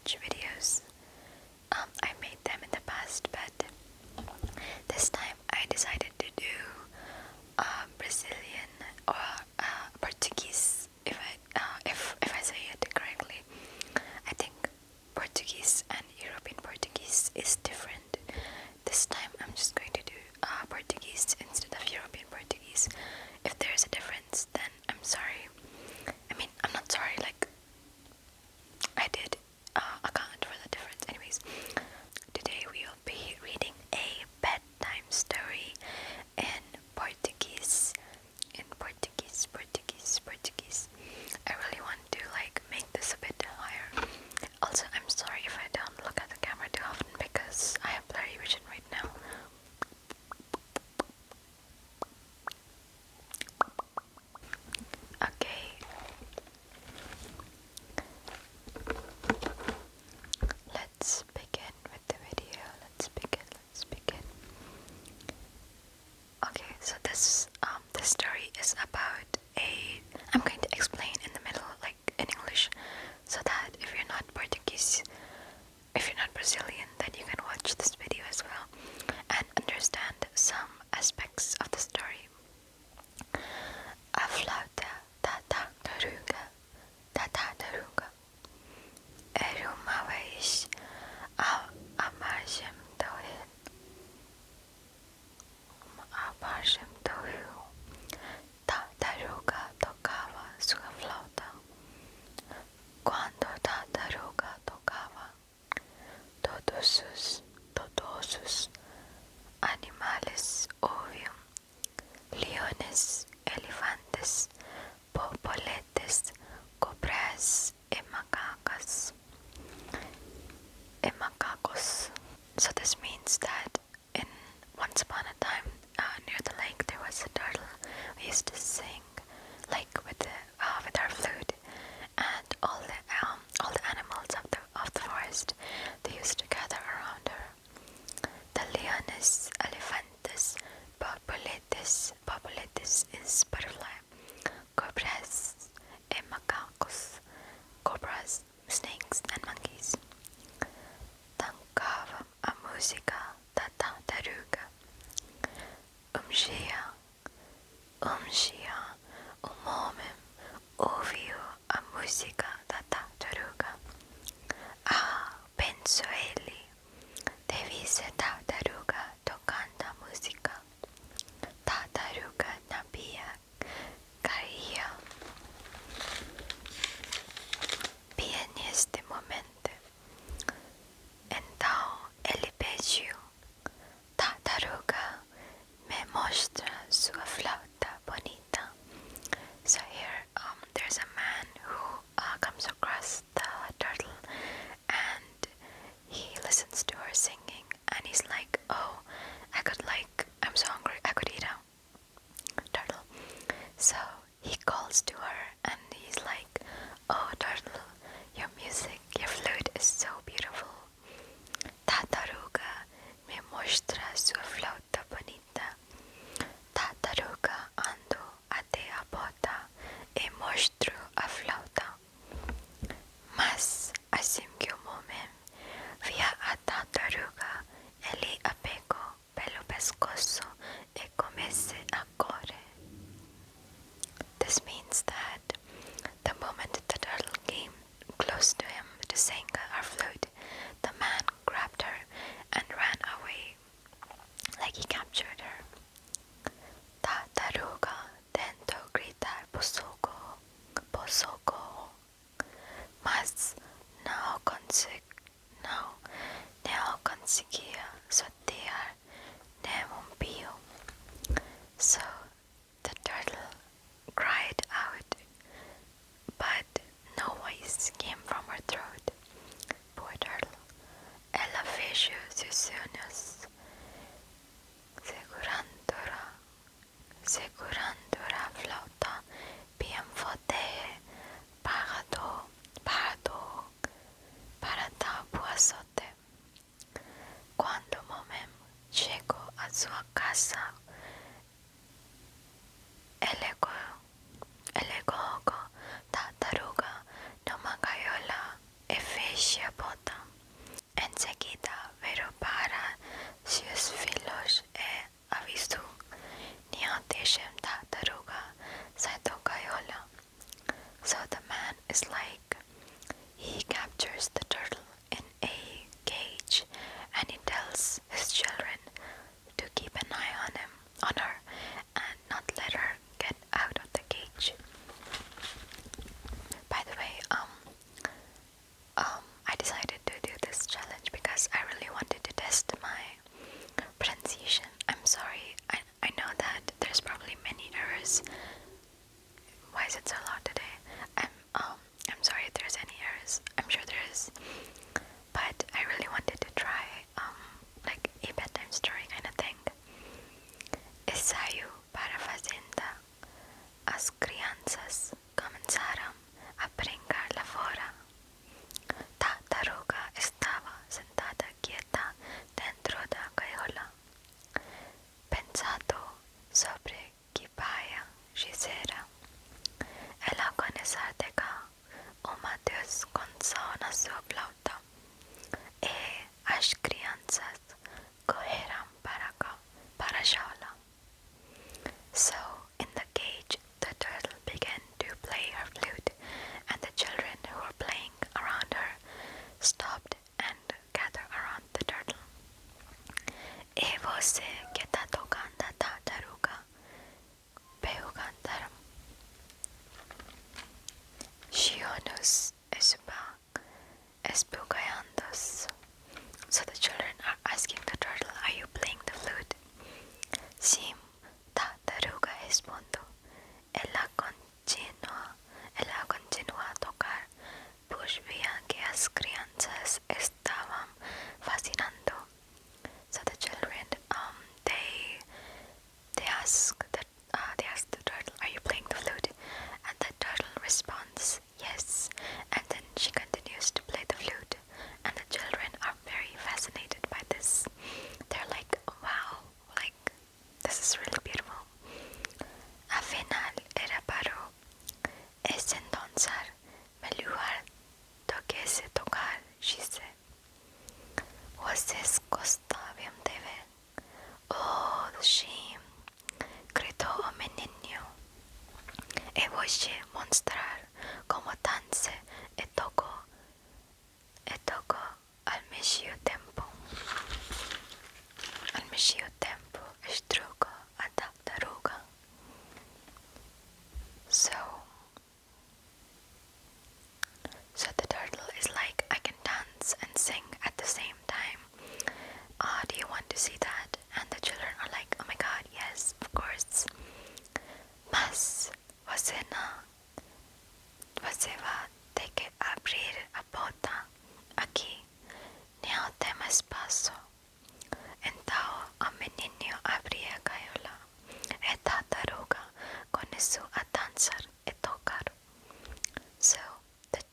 watch videos. I made them in the past, but this time I decided to do Brazilian or Portuguese. If I say it correctly, I think Portuguese and European Portuguese is different. This time I'm just going to do Portuguese instead of European Portuguese. If there's a difference, then I'm sorry. I mean, I'm not sorry, like, I did account for the difference. Anyways, today we will be reading a bedtime story in Portuguese. Portuguese. I really want to like make this a bit higher. Also, I'm sorry if I don't look at the camera too often because I have blurry vision right now. Okay. Let's begin with the video. Let's begin. Okay, so this story is about I'm going to explain in the middle, like in English, so that if you're not Portuguese, if you're not Brazilian, then you can watch this video as well and understand some aspects of the story. A flauta da tartaruga, era uma vez à margem do rio. Tartaruga tocava sua flauta. Quando tartaruga tocava, todos os animales ouviam. Leones, elefantes, borboletas, cobras e macacos. So this means that once upon a time near the lake there was a turtle. We used to sing like with our flute, and all the animals of the forest, they used to gather around her. The leones, elefantes, borboletas is butterfly, cobras e macacos, cobras, snakes and monkeys. Tancava a música da tartaruga. O homem ouviu a música da tartaruga. Pensou ele, deve ser tartaruga tocando a música. Tartaruga na pia caía. Bem neste momento, então ele pediu: Tartaruga, me mostra sua flauta bonita. So here, there's a man who comes across the turtle and he listens to her singing and he's like, oh, I'm so hungry, I could eat a turtle. So he calls to her and he's like, oh turtle, your music, your flute is so beautiful. Tartaruga, me mostra sua flauta bonita. Tartaruga andou até a porta e mostrou a flauta. Mas assim que o homem via a tartaruga, ele a pegou pelo pescoço e começou a correr. This means that the moment the turtle came close to him to sing her flute, the man grabbed her and ran away, like he captured her. Tartaruga tentou gritar por socorro, mas não conseguia sortear nenhum pio. So the turtle cried out, but no voice came from her throat. Poor turtle. Ela fechou seus olhos, segurando a flauta bem forte para dar boa sorte. na sua flauta e as crianças correram para a jaula. So, in the cage, the turtle began to play her flute, and the children who were playing around her stopped and gathered around the turtle. E você que está tocando a tartaruga, veio cantar. Shionos esbugalhando-se. So the children are asking the turtle, are you playing the flute? Sim, tartaruga respondo. Ela continua a tocar, pois via que as crianças estavam fascinando. So the children, they ask the turtle, "Are you playing the flute?" And the turtle responds, "Yes." And then she continues to play the flute, and the children are very fascinated by this. They're like, "Wow, like this is really beautiful." Afinal, era parou. Es entonces melhor do que se tocar, disse. Vocês gostavam de ver? Oh, sim, gritou o menino. E vou mostrar como dança e toco ao mesmo tempo. Al mesmo tempo, estrugo a tartaruga. So the turtle is like, I can dance and sing at the same time. Do you want to see that? And the children are like, oh my god, yes, of course. Mas você vai ter que abrir a porta aqui. Não tem espaço. Então o menino abriu a gaiola. E a tartaruga começou a dançar e tocar. So the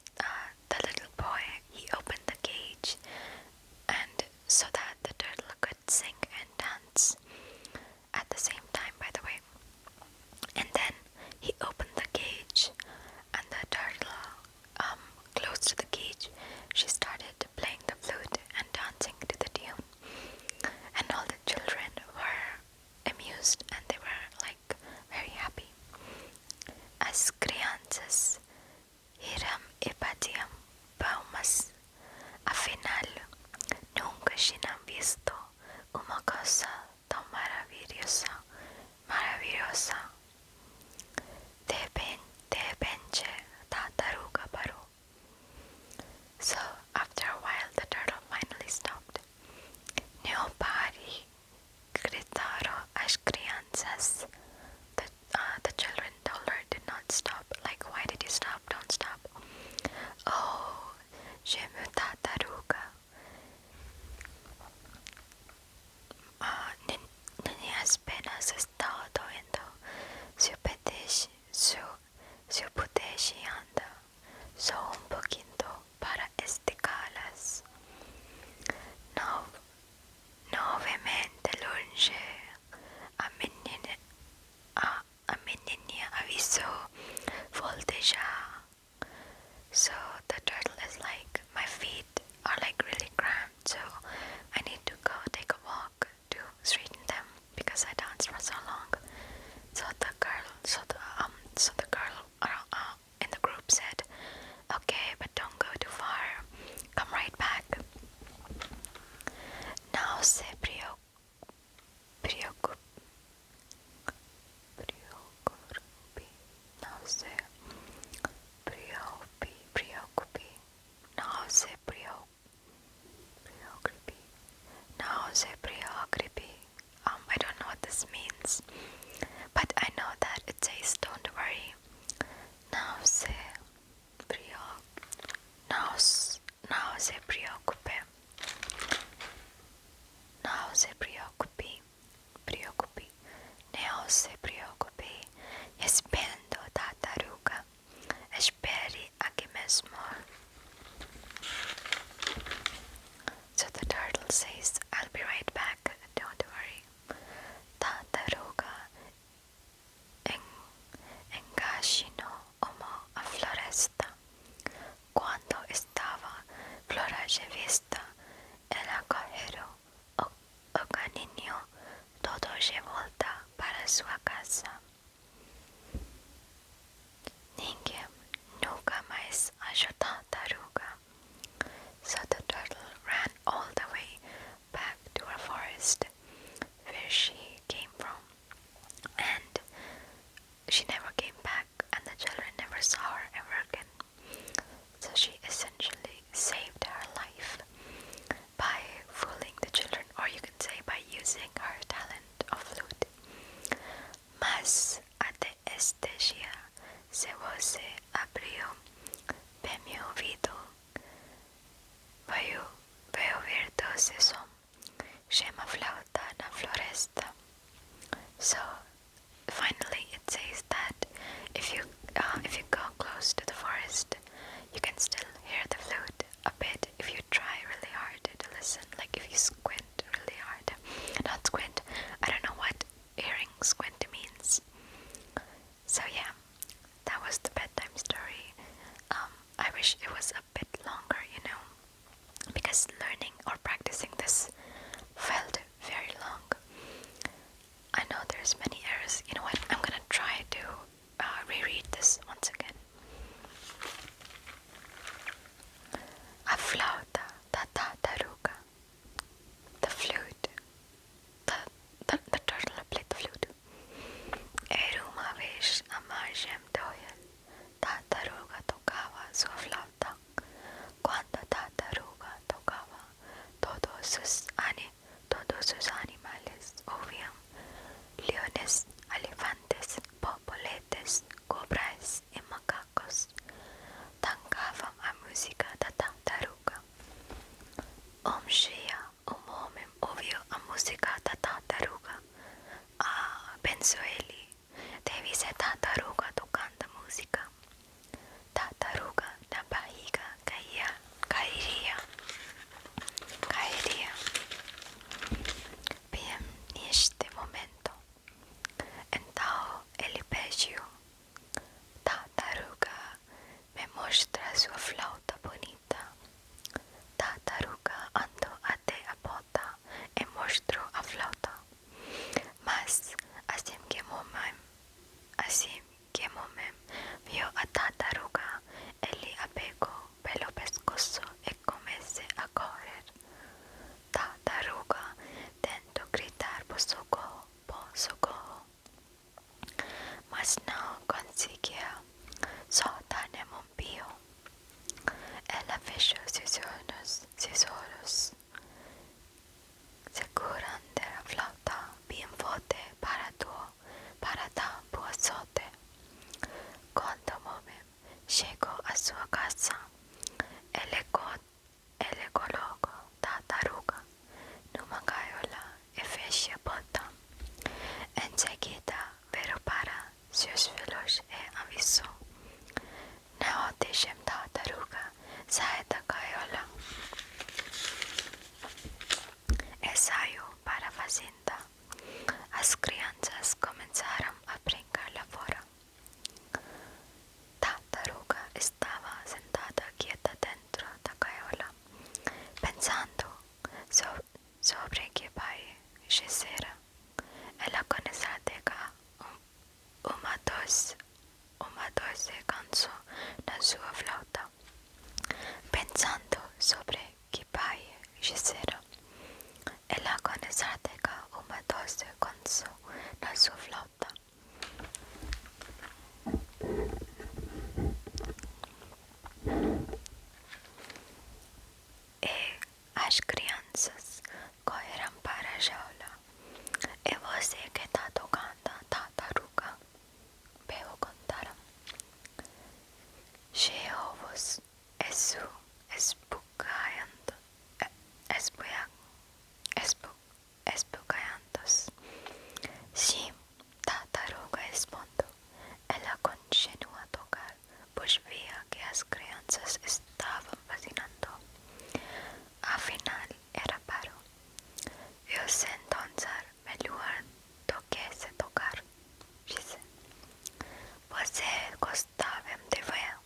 little boy, he opened the cage, and so that the turtle could sing and dance at the same time, by the way. And then he opened the cage, and the turtle, close to the cage, she started playing the flute and dancing to the tune. And all the children were amused, and they were like very happy. As crianças riram e batiam palmas. Afinal, nunca tinham visto uma coisa tão maravilhosa. De repente, tartaruga parou. So, after a while, the turtle finally stopped. Não pare, gritaram as crianças. The children told her to not stop. Like, why did you stop? Don't stop. Oh, j'aime tartaruga. Minhas penas estão doendo. Se eu pudesse andar só pouquinho para esticá-las. Novamente longe, a menina avisou, volte já. So the turtle is like, my feet are like really cramped, so I need to go take a walk to straighten them because I danced for so long. So the girl in the group said, okay, but don't go too far. Come right back. Não se preocupe. I don't know what this means, but I know that it says don't worry. Não se preocupe. Não se preocupe. Não se preocupe. Não se preocupe. Espendo, tartaruga. Espere aqui mesmo. So the turtle says, I'll be right back, don't worry. Tartaruga engatinhou uma a floresta. Quando estava jaula. E você que tá tocando a tartaruga, perguntaram. Jeovos, isso esbugalhando, esbugalhantos. Sim, tartaruga respondeu. Ela continua a tocar, pois via que as crianças estavam fascinando. Afinal, era paro. Eu sei dançar melhor do que se tocar, disse. Você gostava de ver?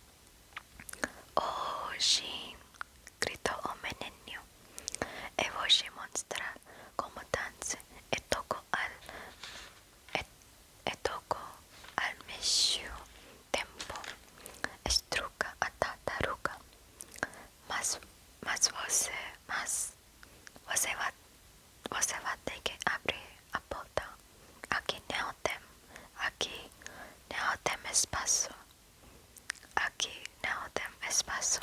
Oh, sim, gritou o menino. Eu vou te mostrar como dança e toco al mesmo tempo. Estruca a tartaruga. Mas você vai ter que abrir a porta. Aqui não tem espaço. Aqui não tem espaço.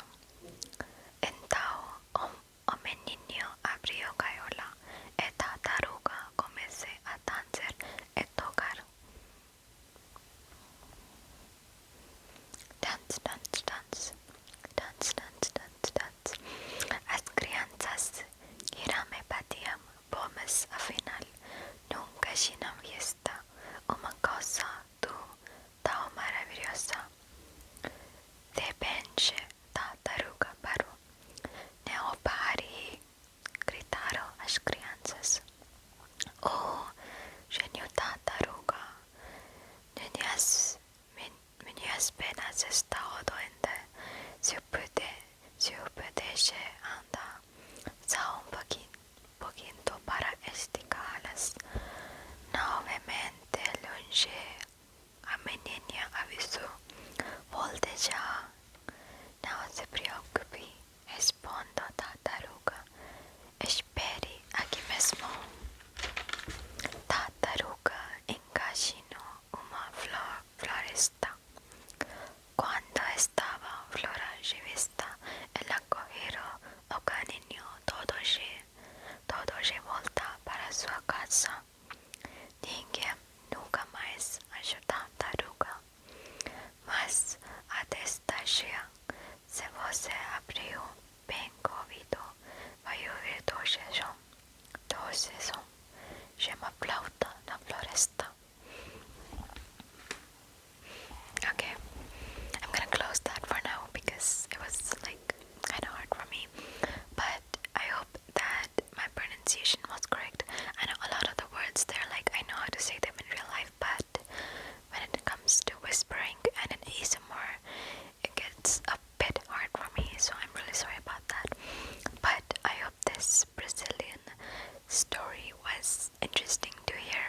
Então o menino abriu a gaiola e a tartaruga começou a dançar e tocar. Dance, dance, dance. Dance, dance, dance, dance. As crianças riram e batiam palmas, afinal nunca tinham visto uma coisa tão maravilhosa. De repente, tartaruga parou. Não pare! Gritaram as crianças. Oh, gênio tartaruga! Minhas pernas estão doendo. Se eu pudesse andar só um pouquinho para esticá-las. Novamente longe, a menina avisou. Volte já. Não se preocupe, responde a tartaruga. Espere aqui mesmo. Tartaruga encaixou uma floresta. Quando estava flora de vista, ela correu o caminho todo de volta para sua casa. Ninguém nunca mais achou tartaruga. Mas a destagia, se você abriu bem o ouvido, vai ouvir doce som, chama flauta na floresta. Okay, I'm gonna close that for now because it was like kind of hard for me, but I hope that my pronunciation was correct. I know a lot of the words there, like I know how to say them in real life, but when it comes to whispering and an ASMR, it gets a bit hard for me, so I'm really sorry about that. But I hope this Brazilian story was interesting to hear.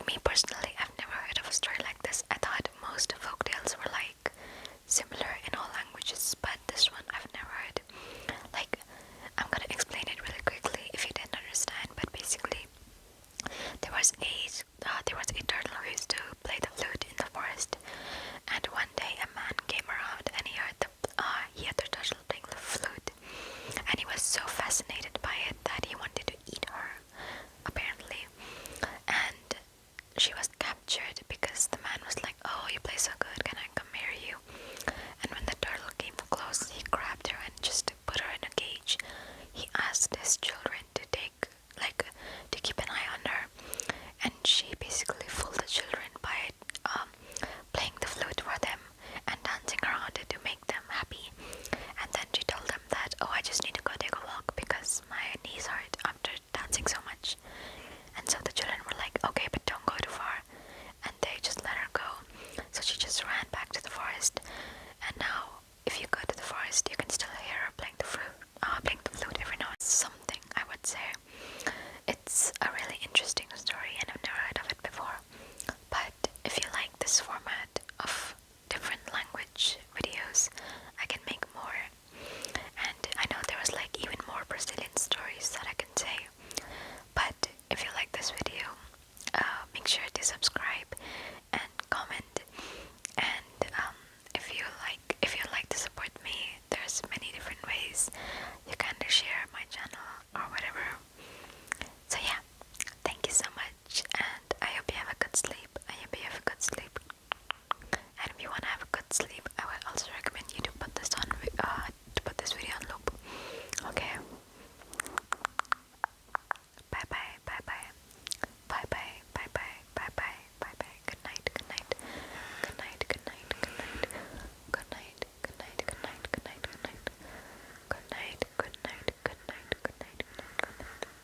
Me personally, I've never heard of a story like this